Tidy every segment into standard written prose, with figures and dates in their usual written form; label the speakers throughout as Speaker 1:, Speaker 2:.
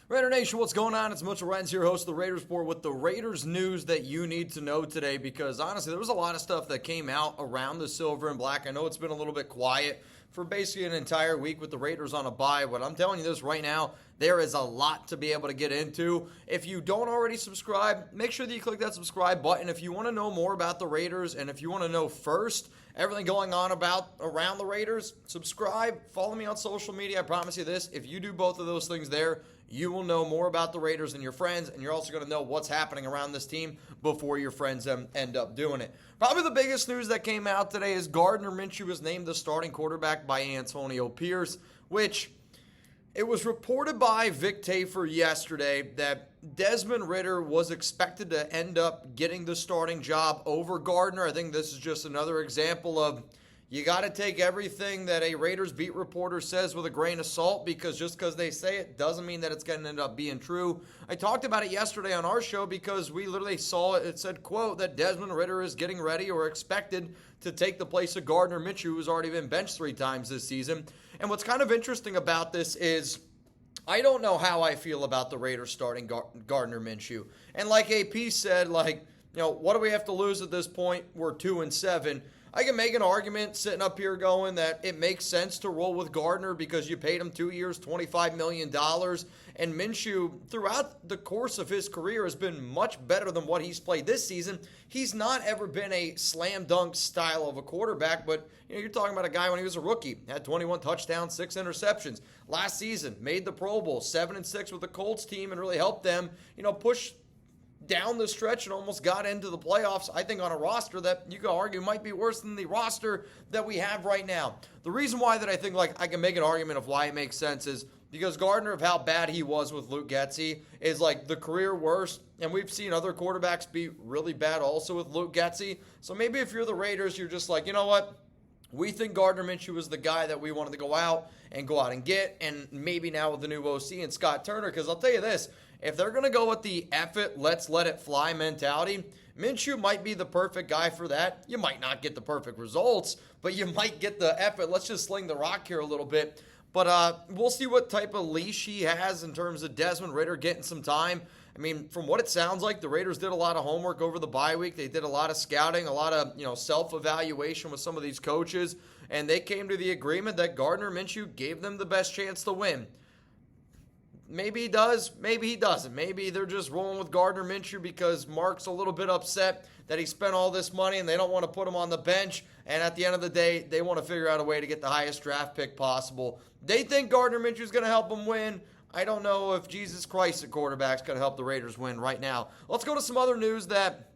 Speaker 1: Raider Nation, what's going on? It's Mitchell Renz here, host of the Raiders Report, with the Raiders news that you need to know today, because honestly, there was a lot of stuff that came out around the silver and black. I know it's been a little bit quiet for basically an entire week with the Raiders on a bye, but I'm telling you this right now, there is a lot to be able to get into. If you don't already subscribe, make sure that you click that subscribe button. If you want to know more about the Raiders, and if you want to know first everything going on around the Raiders, subscribe, follow me on social media. I promise you this, if you do both of those things there, you will know more about the Raiders than your friends, and you're also going to know what's happening around this team before your friends end up doing it. Probably the biggest news that came out today is Gardner Minshew was named the starting quarterback by Antonio Pierce, which it was reported by Vic Tafur yesterday that Desmond Ridder was expected to end up getting the starting job over Gardner. I think this is just another example of you got to take everything that a Raiders beat reporter says with a grain of salt, because just because they say it doesn't mean that it's going to end up being true. I talked about it yesterday on our show because we literally saw it. It said, quote, that Desmond Ridder is getting ready or expected to take the place of Gardner Minshew, who's already been benched 3 times this season. And what's kind of interesting about this is I don't know how I feel about the Raiders starting Gardner Minshew. And like AP said, what do we have to lose at this point? We're 2-7. I can make an argument sitting up here going that it makes sense to roll with Gardner because you paid him 2 years, $25 million. And Minshew, throughout the course of his career, has been much better than what he's played this season. He's not ever been a slam dunk style of a quarterback, but you're talking about a guy when he was a rookie, had 21 touchdowns, 6 interceptions. Last season, made the Pro Bowl, 7-6 with the Colts team, and really helped them, push down the stretch and almost got into the playoffs, I think, on a roster that you could argue might be worse than the roster that we have right now. The reason why that I think I can make an argument of why it makes sense is because Gardner, of how bad he was with Luke Getsy, is the career worst, and we've seen other quarterbacks be really bad also with Luke Getsy. So maybe if you're the Raiders, you're just you know what? We think Gardner Minshew was the guy that we wanted to go out and get, and maybe now with the new OC and Scott Turner, because I'll tell you this, if they're going to go with the F it, let's let it fly mentality, Minshew might be the perfect guy for that. You might not get the perfect results, but you might get the F it, let's just sling the rock here a little bit. But we'll see what type of leash he has in terms of Desmond Ridder getting some time. I mean, from what it sounds like, the Raiders did a lot of homework over the bye week. They did a lot of scouting, a lot of self-evaluation with some of these coaches, and they came to the agreement that Gardner Minshew gave them the best chance to win. Maybe he does, maybe he doesn't. Maybe they're just rolling with Gardner Minshew because Mark's a little bit upset that he spent all this money and they don't want to put him on the bench. And at the end of the day, they want to figure out a way to get the highest draft pick possible. They think Gardner Minshew is going to help them win. I don't know if Jesus Christ at quarterback is going to help the Raiders win right now. Let's go to some other news that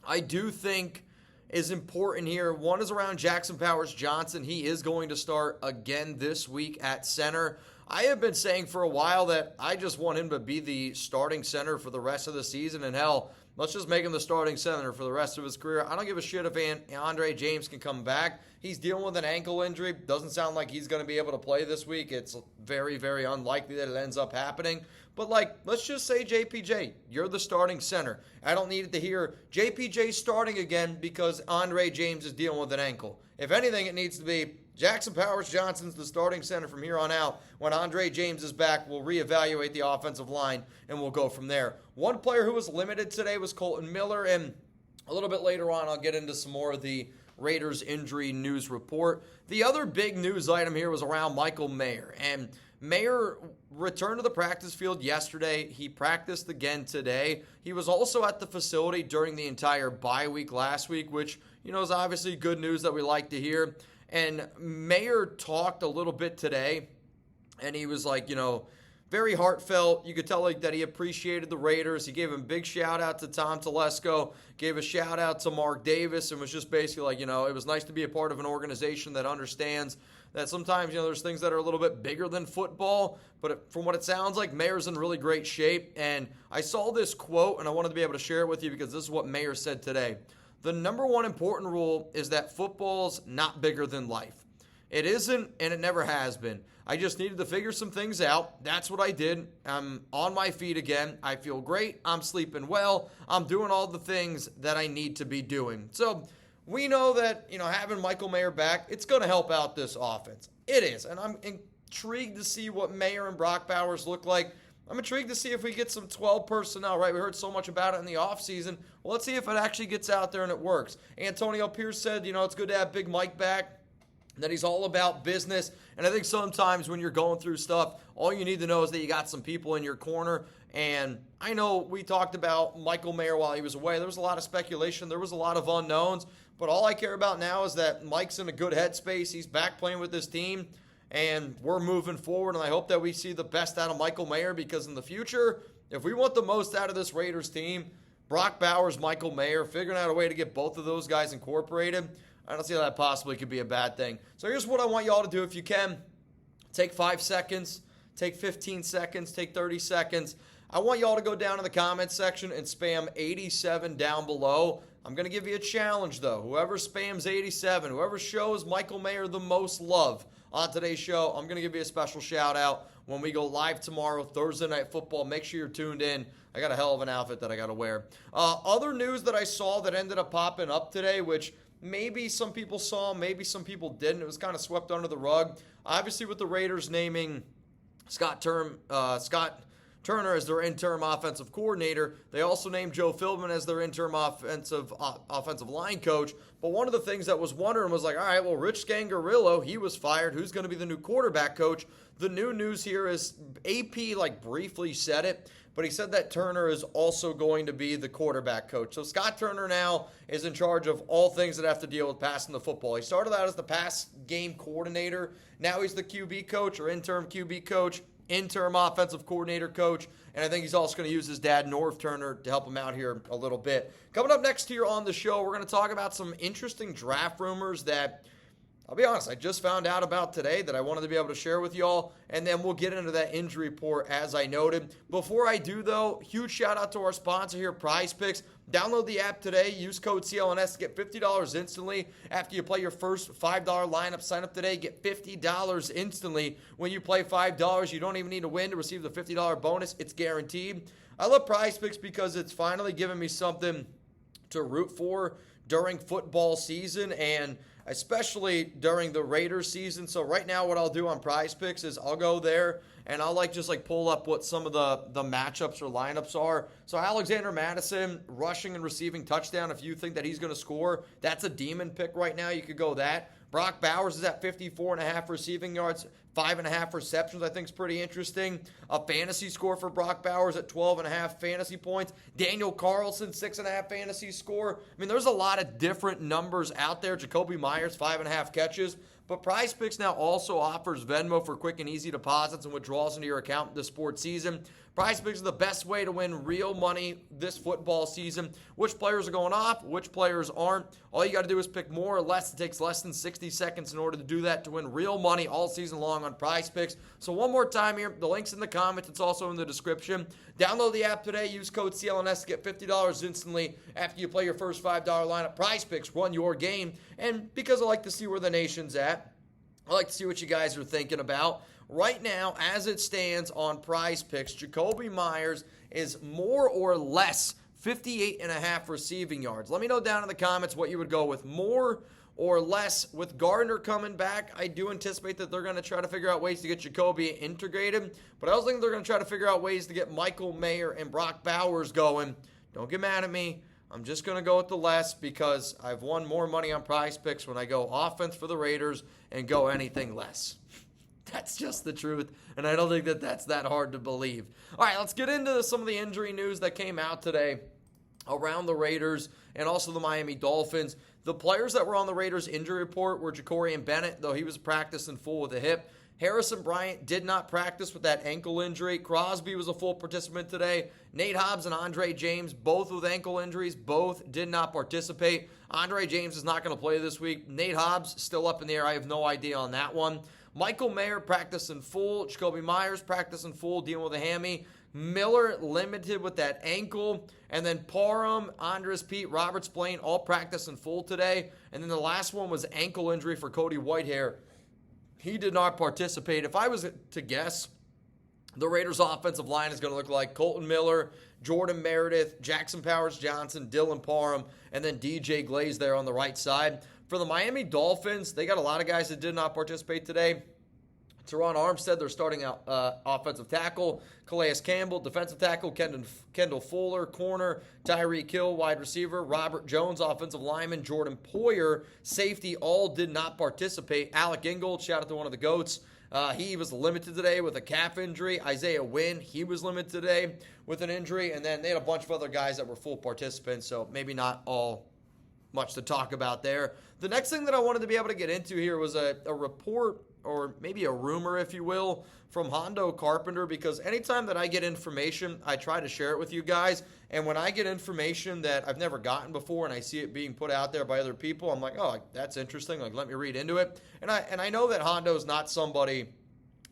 Speaker 1: I do think is important here. One is around Jackson Powers-Johnson. He is going to start again this week at center. I have been saying for a while that I just want him to be the starting center for the rest of the season, and hell, let's just make him the starting center for the rest of his career. I don't give a shit if Andre James can come back. He's dealing with an ankle injury. Doesn't sound like he's going to be able to play this week. It's very, very unlikely that it ends up happening. But, let's just say, JPJ, you're the starting center. I don't need to hear JPJ starting again because Andre James is dealing with an ankle. If anything, it needs to be Jackson Powers-Johnson's the starting center from here on out. When Andre James is back, we'll reevaluate the offensive line, and we'll go from there. One player who was limited today was Kolton Miller, and a little bit later on, I'll get into some more of the Raiders injury news report. The other big news item here was around Michael Mayer, and Mayer returned to the practice field yesterday. He practiced again today. He was also at the facility during the entire bye week last week, which, is obviously good news that we like to hear. And Mayer talked a little bit today, and he was very heartfelt. You could tell that he appreciated the Raiders. He gave a big shout-out to Tom Telesco, gave a shout-out to Mark Davis, and was just basically it was nice to be a part of an organization that understands that sometimes, there's things that are a little bit bigger than football. But from what it sounds like, Mayer's in really great shape. And I saw this quote, and I wanted to be able to share it with you because this is what Mayer said today. The number one important rule is that football's not bigger than life. It isn't, and it never has been. I just needed to figure some things out. That's what I did. I'm on my feet again. I feel great. I'm sleeping well. I'm doing all the things that I need to be doing. So we know that, having Michael Mayer back, it's going to help out this offense. It is, and I'm intrigued to see what Mayer and Brock Bowers look like. I'm intrigued to see if we get some 12 personnel, right? We heard so much about it in the offseason. Well, let's see if it actually gets out there and it works. Antonio Pierce said, it's good to have Big Mike back, that he's all about business. And I think sometimes when you're going through stuff, all you need to know is that you got some people in your corner. And I know we talked about Michael Mayer while he was away. There was a lot of speculation. There was a lot of unknowns. But all I care about now is that Mike's in a good headspace. He's back playing with his team. And we're moving forward, and I hope that we see the best out of Michael Mayer, because in the future, if we want the most out of this Raiders team, Brock Bowers, Michael Mayer, figuring out a way to get both of those guys incorporated, I don't see how that possibly could be a bad thing. So here's what I want y'all to do if you can. Take 5 seconds, take 15 seconds, take 30 seconds. I want y'all to go down in the comments section and spam 87 down below. I'm going to give you a challenge, though. Whoever spams 87, whoever shows Michael Mayer the most love on today's show, I'm going to give you a special shout-out when we go live tomorrow, Thursday Night Football. Make sure you're tuned in. I got a hell of an outfit that I got to wear. Other news that I saw that ended up popping up today, which maybe some people saw, maybe some people didn't. It was kind of swept under the rug. Obviously, with the Raiders naming Scott Turner as their interim offensive coordinator. They also named Joe Philbin as their interim offensive line coach. But one of the things that was wondering was like, all right, well, Rich Scangarillo, he was fired. Who's going to be the new quarterback coach? The new news here is AP briefly said it, but he said that Turner is also going to be the quarterback coach. So Scott Turner now is in charge of all things that have to deal with passing the football. He started out as the pass game coordinator. Now he's the QB coach or interim QB coach, interim offensive coordinator coach, and I think he's also going to use his dad, Norv Turner, to help him out here a little bit. Coming up next here on the show, we're going to talk about some interesting draft rumors that, I'll be honest, I just found out about today that I wanted to be able to share with y'all, and then we'll get into that injury report as I noted. Before I do, though, huge shout out to our sponsor here, Prize Picks. Download the app today. Use code CLNS to get $50 instantly after you play your first $5 lineup. Sign up today. Get $50 instantly when you play $5. You don't even need to win to receive the $50 bonus. It's guaranteed. I love Prize Picks because it's finally given me something to root for during football season, and especially during the Raiders season. So right now what I'll do on Prize Picks is I'll go there and I'll just pull up what some of the matchups or lineups are. So Alexander Mattison, rushing and receiving touchdown. If you think that he's going to score, that's a demon pick right now. You could go that. Brock Bowers is at 54.5 receiving yards, 5.5 receptions. I think is pretty interesting. A fantasy score for Brock Bowers at 12.5 fantasy points. Daniel Carlson, 6.5 fantasy score. I mean, there's a lot of different numbers out there. Jacoby Myers, 5.5 catches. But Prize Picks now also offers Venmo for quick and easy deposits and withdrawals into your account this sports season. Prize Picks is the best way to win real money this football season. Which players are going off, which players aren't. All you got to do is pick more or less. It takes less than 60 seconds in order to do that to win real money all season long on Prize Picks. So one more time here, the link's in the comments. It's also in the description. Download the app today. Use code CLNS to get $50 instantly after you play your first $5 lineup. Prize Picks, run your game. And because I like to see where the nation's at, I like to see what you guys are thinking about. Right now, as it stands on Prize Picks, Jacoby Myers is more or less 58.5 receiving yards. Let me know down in the comments what you would go with, more or less. With Gardner coming back, I do anticipate that they're going to try to figure out ways to get Jacoby integrated, but I also think they're going to try to figure out ways to get Michael Mayer and Brock Bowers going. Don't get mad at me. I'm just going to go with the less because I've won more money on Prize Picks when I go offense for the Raiders and go anything less. That's just the truth, and I don't think that that's that hard to believe. All right, let's get into some of the injury news that came out today around the Raiders and also the Miami Dolphins. The players that were on the Raiders injury report were Jacorian Bennett, though he was practicing full with a hip. Harrison Bryant did not practice with that ankle injury. Crosby was a full participant today. Nate Hobbs and Andre James, both with ankle injuries, both did not participate. Andre James is not going to play this week. Nate Hobbs still up in the air. I have no idea on that one. Michael Mayer practicing full. Jacoby Myers practicing full, dealing with a hammy. Miller limited with that ankle. And then Parham, Andres Pete, Robert Spillane all practicing full today. And then the last one was ankle injury for Cody Whitehair. He did not participate. If I was to guess, the Raiders' offensive line is going to look like Kolton Miller, Jordan Meredith, Jackson Powers-Johnson, Dylan Parham, and then DJ Glaze there on the right side. For the Miami Dolphins, they got a lot of guys that did not participate today. Teron Armstead, their starting offensive tackle. Calais Campbell, defensive tackle. Kendall Fuller, corner. Tyreek Hill, wide receiver. Robert Jones, offensive lineman. Jordan Poyer, safety, all did not participate. Alec Ingold, shout out to one of the GOATs. He was limited today with a calf injury. Isaiah Wynn, he was limited today with an injury. And then they had a bunch of other guys that were full participants, so maybe not all much to talk about there. The next thing that I wanted to be able to get into here was a report, or maybe a rumor, if you will, from Hondo Carpenter, because anytime that I get information, I try to share it with you guys. And when I get information that I've never gotten before and I see it being put out there by other people, I'm like, oh, that's interesting. Like, let me read into it. And I know that Hondo's not somebody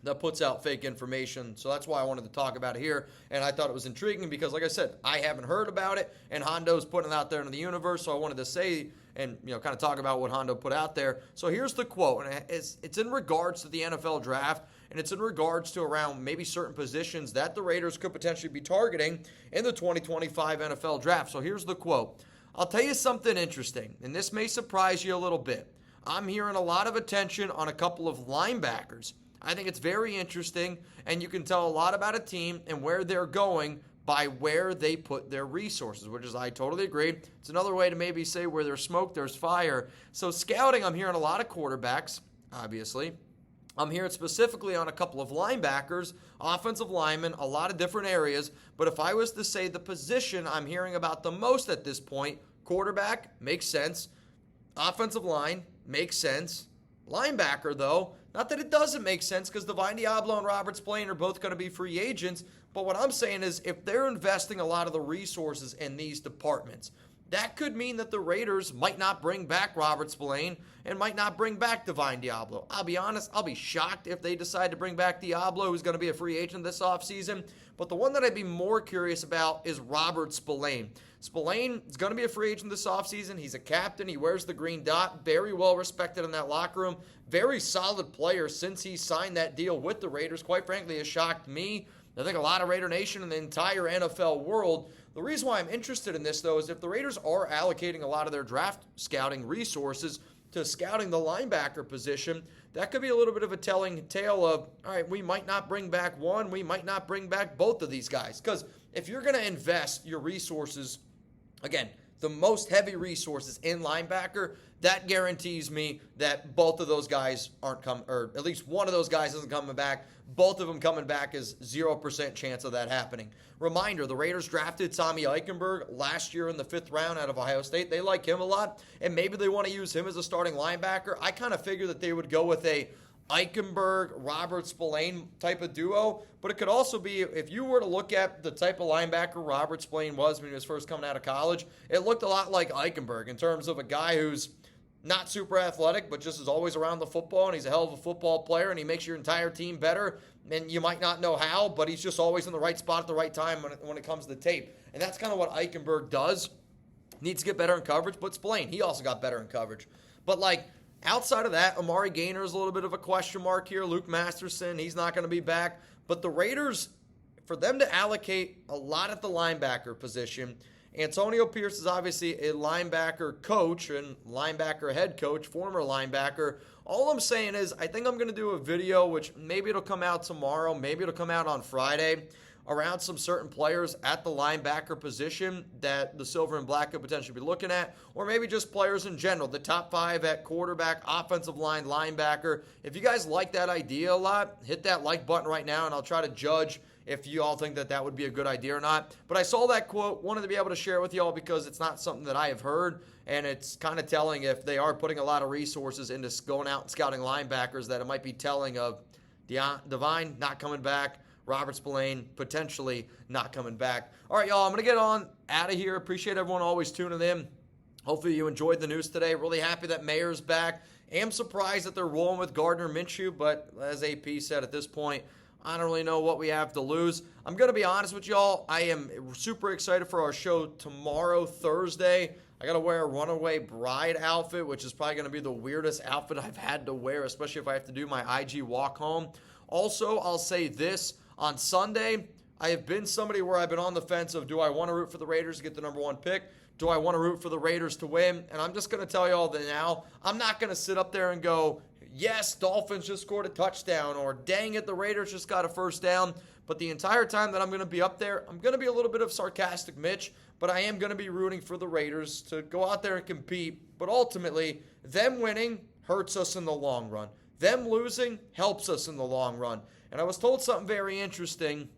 Speaker 1: that puts out fake information, so that's why I wanted to talk about it here. And I thought it was intriguing because, like I said, I haven't heard about it, and Hondo's putting it out there into the universe, so I wanted to say and kind of talk about what Hondo put out there. So here's the quote, and it's in regards to the NFL draft, and it's in regards to around maybe certain positions that the Raiders could potentially be targeting in the 2025 NFL draft. So here's the quote. I'll tell you something interesting, and this may surprise you a little bit. I'm hearing a lot of attention on a couple of linebackers. I think it's very interesting, and you can tell a lot about a team and where they're going by where they put their resources, which is, I totally agree. It's another way to maybe say where there's smoke, there's fire. So scouting, I'm hearing a lot of quarterbacks, obviously. I'm hearing specifically on a couple of linebackers, offensive linemen, a lot of different areas. But if I was to say the position I'm hearing about the most at this point, quarterback, makes sense. Offensive line, makes sense. Linebacker, though, not that it doesn't make sense because Divine Deablo and Robert Spillane are both going to be free agents. But what I'm saying is if they're investing a lot of the resources in these departments, that could mean that the Raiders might not bring back Robert Spillane and might not bring back Divine Deablo. I'll be honest, I'll be shocked if they decide to bring back Deablo, who's going to be a free agent this offseason. But the one that I'd be more curious about is Robert Spillane. Spillane is going to be a free agent this offseason. He's a captain. He wears the green dot. Very well respected in that locker room. Very solid player since he signed that deal with the Raiders. Quite frankly, it shocked me. I think a lot of Raider Nation and the entire NFL world. The reason why I'm interested in this, though, is if the Raiders are allocating a lot of their draft scouting resources to scouting the linebacker position, that could be a little bit of a telling tale of, all right, we might not bring back one, we might not bring back both of these guys. Because if you're going to invest your resources, again, the most heavy resources in linebacker, that guarantees me that both of those guys aren't coming, or at least one of those guys isn't coming back. Both of them coming back is 0% chance of that happening. Reminder, the Raiders drafted Tommy Eichenberg last year in the 5th round out of Ohio State. They like him a lot, and maybe they want to use him as a starting linebacker. I kind of figure that they would go with a Eichenberg, Robert Spillane type of duo, but it could also be, if you were to look at the type of linebacker Robert Spillane was when he was first coming out of college, it looked a lot like Eichenberg in terms of a guy who's not super athletic, but just is always around the football, and he's a hell of a football player, and he makes your entire team better, and you might not know how, but he's just always in the right spot at the right time when it comes to tape. And that's kind of what Eichenberg does. Needs to get better in coverage, but Spillane, he also got better in coverage. But, outside of that, Amari Gaynor is a little bit of a question mark here. Luke Masterson, he's not going to be back. But the Raiders, for them to allocate a lot at the linebacker position, Antonio Pierce is obviously a linebacker coach and linebacker head coach, former linebacker. All I'm saying is I think I'm going to do a video, which maybe it'll come out tomorrow, maybe it'll come out on Friday, around some certain players at the linebacker position that the Silver and Black could potentially be looking at, or maybe just players in general, the top 5 at quarterback, offensive line, linebacker. If you guys like that idea a lot, hit that like button right now, and I'll try to judge if you all think that that would be a good idea or not. But I saw that quote, wanted to be able to share it with you all because it's not something that I have heard, and it's kind of telling if they are putting a lot of resources into going out and scouting linebackers that it might be telling of Divine not coming back, Robert Spillane potentially not coming back. All right, y'all, I'm going to get on out of here. Appreciate everyone always tuning in. Hopefully you enjoyed the news today. Really happy that Mayer's back. Am surprised that they're rolling with Gardner Minshew, but as AP said at this point, I don't really know what we have to lose. I'm going to be honest with y'all. I am super excited for our show tomorrow, Thursday. I got to wear a Runaway Bride outfit, which is probably going to be the weirdest outfit I've had to wear, especially if I have to do my IG walk home. Also, I'll say this. On Sunday, I have been somebody where I've been on the fence of, do I want to root for the Raiders to get the number 1 pick? Do I want to root for the Raiders to win? And I'm just going to tell you all that now, I'm not going to sit up there and go, yes, Dolphins just scored a touchdown, or dang it, the Raiders just got a first down. But the entire time that I'm going to be up there, I'm going to be a little bit of sarcastic Mitch, but I am going to be rooting for the Raiders to go out there and compete. But ultimately, them winning hurts us in the long run. Them losing helps us in the long run. And I was told something very interesting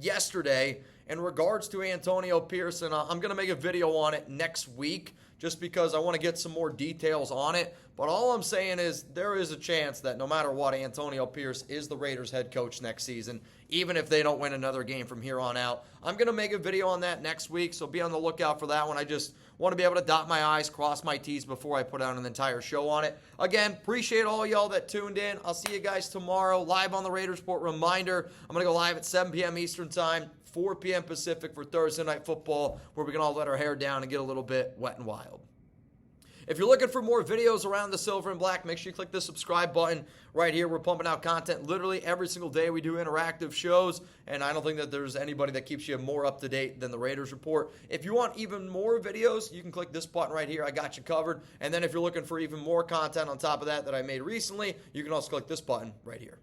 Speaker 1: yesterday in regards to Antonio Pierce, and I'm going to make a video on it next week just because I want to get some more details on it. But all I'm saying is there is a chance that no matter what, Antonio Pierce is the Raiders head coach next season, even if they don't win another game from here on out. I'm going to make a video on that next week, so be on the lookout for that one. I just want to be able to dot my I's, cross my T's before I put out an entire show on it. Again, appreciate all y'all that tuned in. I'll see you guys tomorrow live on the Raiders Report. Reminder, I'm going to go live at 7 p.m. Eastern Time, 4 p.m. Pacific for Thursday Night Football, where we can all let our hair down and get a little bit wet and wild. If you're looking for more videos around the silver and black, make sure you click the subscribe button right here. We're pumping out content literally every single day. We do interactive shows, and I don't think that there's anybody that keeps you more up to date than the Raiders Report. If you want even more videos, you can click this button right here. I got you covered. And then if you're looking for even more content on top of that I made recently, you can also click this button right here.